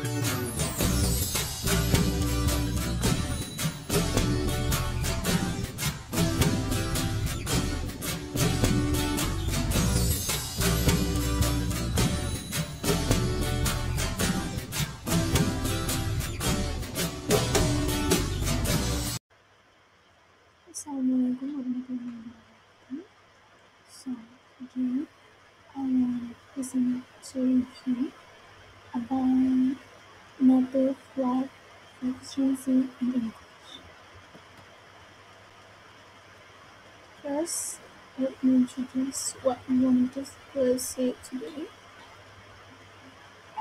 Assalamualaikum warahmatullahi wabarakatuh. So today I will present to you about native life proficiency in English. First, let me introduce what we want to discuss today.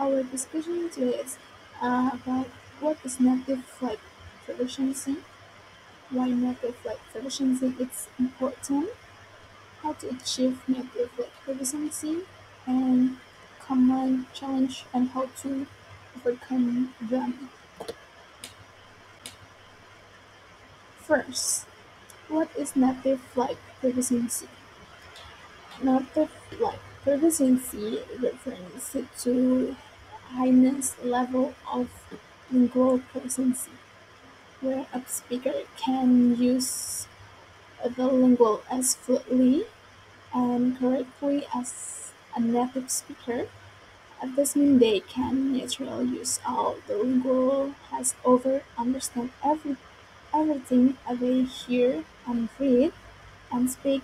Our discussion today is about what is native flight proficiency, why native flight proficiency is important, how to achieve native flight proficiency, and common challenge and how to overcome them. First, what is native flight proficiency? Native flight proficiency refers to highest level of lingual proficiency, where a speaker can use the lingual as fluently and correctly as a native speaker. This means they can naturally use all the lingual has over understand everything they hear and read and speak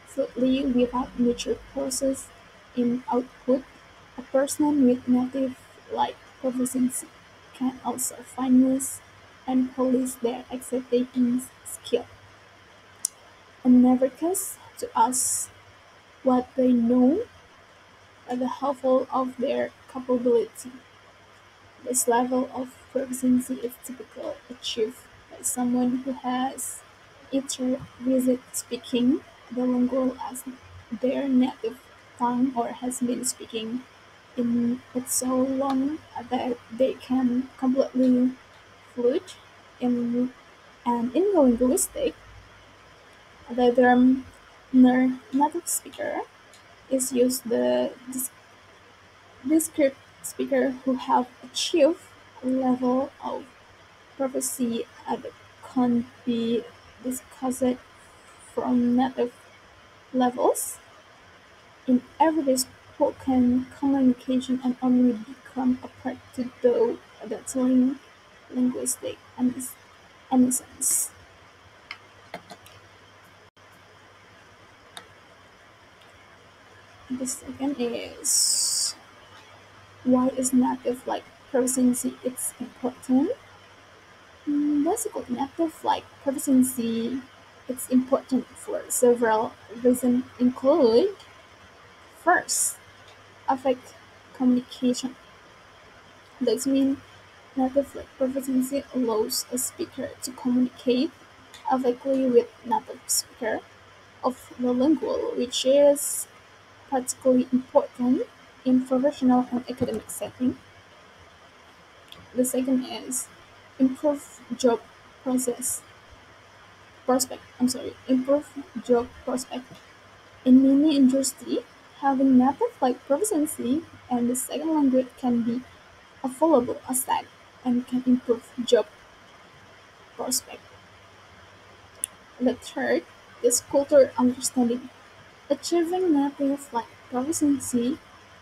fluently without major process in output. A person with native like proficiency can also finesse and polish their executing skill and never cause to ask what they know at the level of their capability. This level of proficiency is typically achieved by someone who has either visited speaking the lingual as their native tongue or has been speaking in it so long that they can completely fluent in and in the linguistic. The term native speaker is used the describe speakers who have achieved a level of proficiency that can't be discussed from native levels in everyday spoken communication and only become a part to those that linguistic innocence. The second is why is native like proficiency it's important. Basically, native like proficiency it's important for several reasons include first, affect communication. That means native like proficiency allows a speaker to communicate effectively with native speaker of the lingual, which is particularly important in professional and academic setting. The second is improve job process prospect. Improve job prospect. In many industries, having native like proficiency and the second language can be a valuable asset and can improve job prospect. The third is cultural understanding. Achieving native like proficiency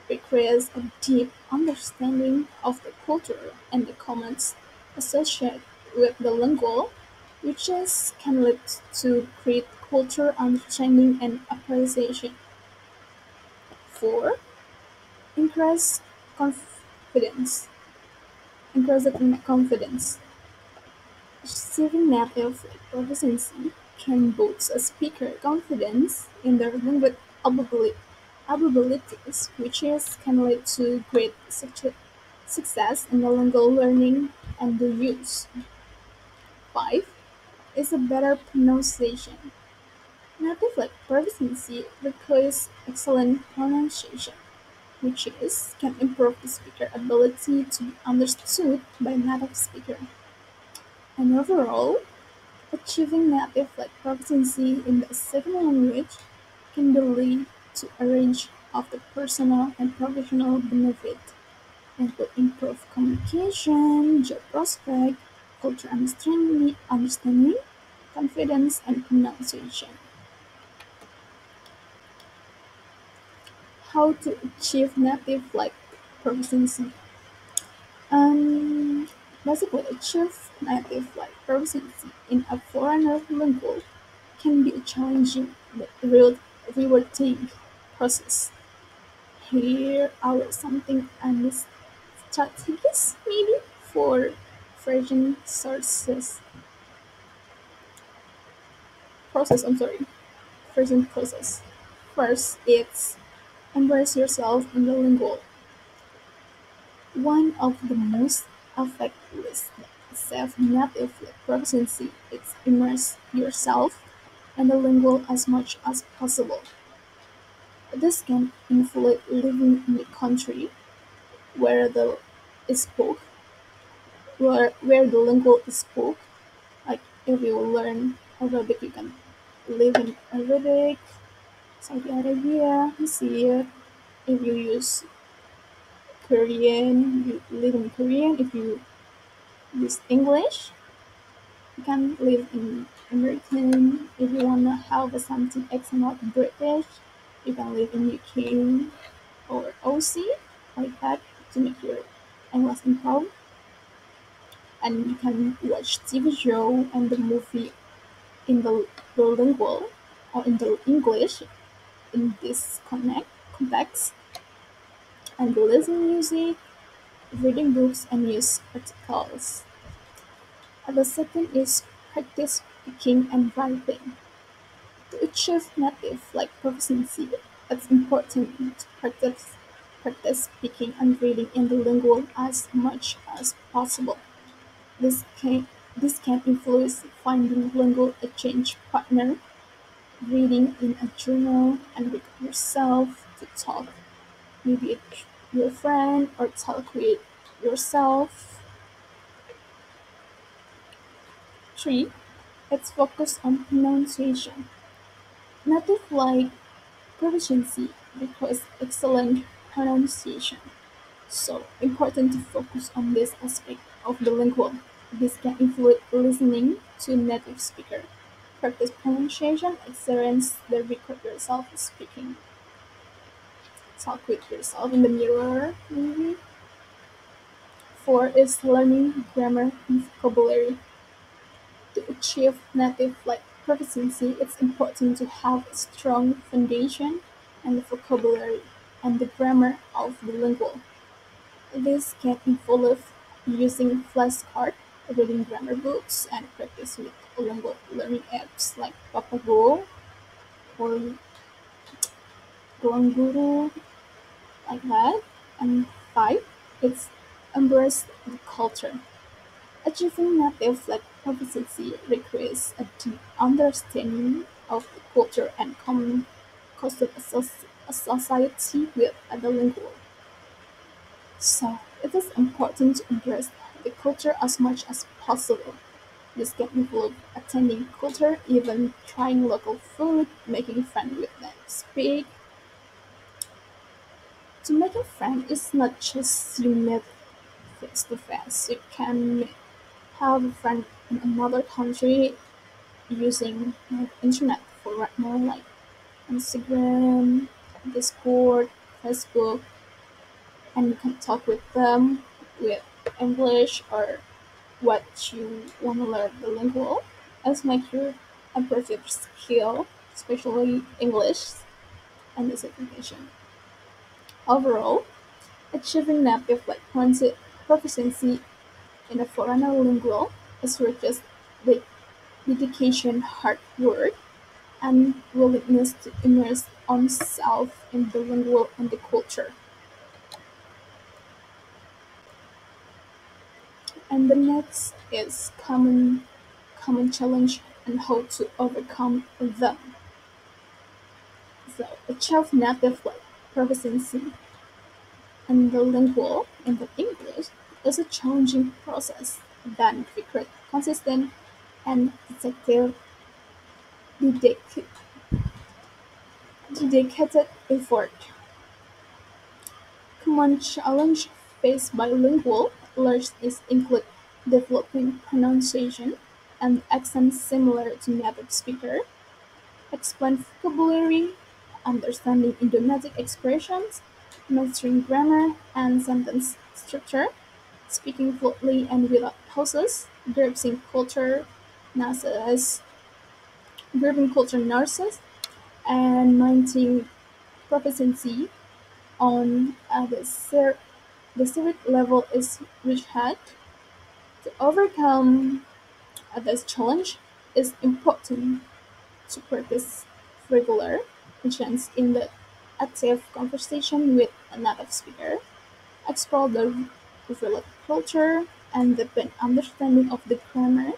requires a deep understanding of the culture and the comments associated with the lingual, which can lead to great cultural understanding and appreciation. Four, increase confidence. Increasing confidence. Achieving native proficiency can boost a speaker confidence in their language abilities, which can lead to great success in the lingual learning and the use. Five is a better pronunciation. Native proficiency requires excellent pronunciation, which can improve the speaker ability to be understood by native speaker. And overall, achieving native proficiency in the second language can lead to a range of the personal and professional benefit, It will improve communication, job prospect, cultural understanding, confidence, and pronunciation. How to achieve native like proficiency? Um, Basically, achieve native like proficiency in a foreigner language can be a challenging but rewarding process. Here are something and strategies maybe for version sources process. I'm sorry, version process. First, it's embrace yourself in the lingual. One of the most effective self-native proficiency is immerse yourself in the lingual as much as possible. This can include living in the country where the is spoke, where the lingual is spoke. Like if you learn Arabic, you can live in Arabic, Saudi Arabia, you see it. If you use Korean, you live in Korean. If you use English, you can live in American. If you wanna have something accent like British, you can live in UK or OC like that to make your English improve. And you can watch TV show and the movie in the bilingual or in the English in this context and listen music, reading books and use articles. And the second is practice speaking and writing. To achieve native like proficiency, it's important to practice speaking and reading in the lingual as much as possible. This can this can influence finding lingual exchange partner, reading in a journal, and with yourself to talk maybe with your friend or talk with yourself. 3. Let's focus on pronunciation. Native like proficiency requires excellent pronunciation, so important to focus on this aspect of the lingual. This can include listening to native speaker, practice pronunciation, experience the record yourself speaking, talk with yourself in the mirror maybe. 4 is learning grammar and vocabulary. To achieve native like proficiency, it's important to have a strong foundation and the vocabulary and the grammar of the lingual. This can involve using flashcards, reading grammar books, and practice with lingual learning apps like Papago or Guru, like that. And 5, it's embrace the culture. Achieving native like proficiency requires a deep understanding of the culture and common custom society with other lingual. So it is important to embrace the culture as much as possible. This can include attending culture, even trying local food, making friends with them. Speak. To make a friend is not just you meet face to face. You can have a friend in another country using internet for right now, like Instagram, Discord, Facebook, and you can talk with them with English or what you want to learn the lingual as make your impressive skill, especially English and this education. Overall, achieving native like proficiency in a foreign lingual is just the dedication, hard work, and willingness to immerse oneself in the lingual and the culture. And the next is common challenge and how to overcome them. So achieve native like proficiency in the lingual and the English is a challenging process that requires consistent and effective dedicated, dedicated effort. Common challenge face bilingual learners include developing pronunciation and accents similar to native speaker, explain vocabulary, understanding idiomatic expressions, mastering grammar and sentence structure, speaking fluently and without pauses, grasping culture nurses, grasping culture nurses, and maintaining proficiency on the civic level is which had to overcome this challenge is important to practice regular chance in the active conversation with a native speaker, explore the related culture, and deepen understanding of the grammar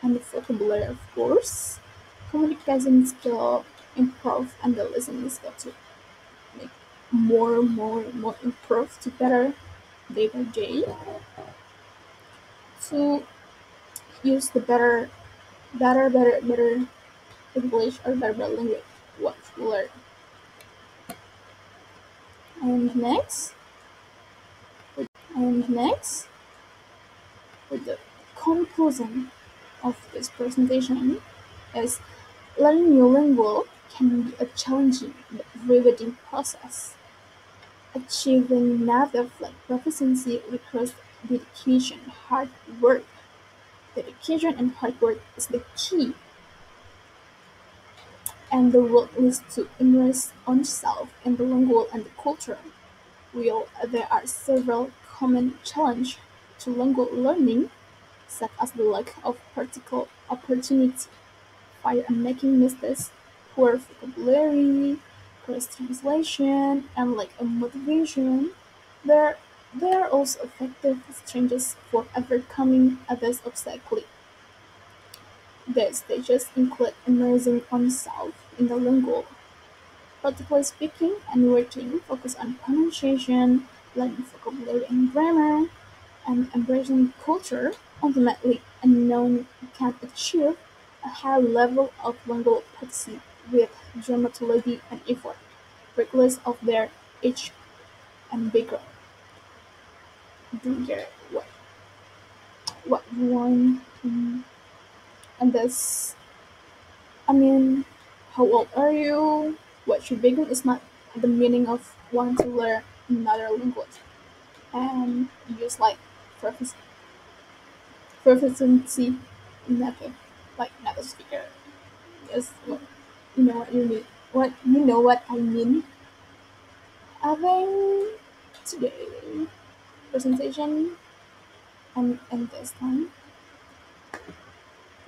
and the vocabulary of course. Communication skill improve and the listening skill to make more improve to better day by day to use the better English or better language what we learn. And next, and next, with the conclusion of this presentation is learning new language can be a challenging but rewarding process. Achieving native proficiency requires dedication, hard work. Dedication and hard work is the key, and the work needs to immerse oneself in the language and the culture. While there are several common challenges to language learning, such as the lack of practical opportunity, fear and making mistakes, poor vocabulary, cross translation, and lack of motivation, there there are also effective strategies for overcoming these obstacles. The stages include immersing oneself in the language, practically speaking and writing, focus on pronunciation, learning vocabulary and grammar, and embracing culture. Ultimately, a known can achieve a high level of language proficiency with dramaturgy and effort, regardless of their age and background. Do you get what you want? And this, I mean, how old are you? What your background is not the meaning of wanting to learn another language. And use like profic- proficiency native, like native speaker. Yes, you know what you mean. What you know what I mean. I think today presentation and this time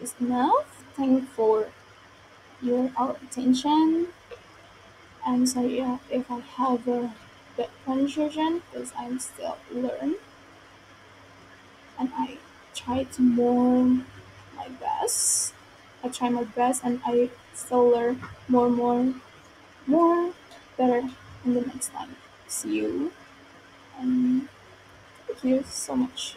is enough. Thank you for your our attention. I'm sorry if I have a bad pronunciation because I'm still learning and I try to more my best. I try my best and I still learn more better in the next time. See you and thank you so much.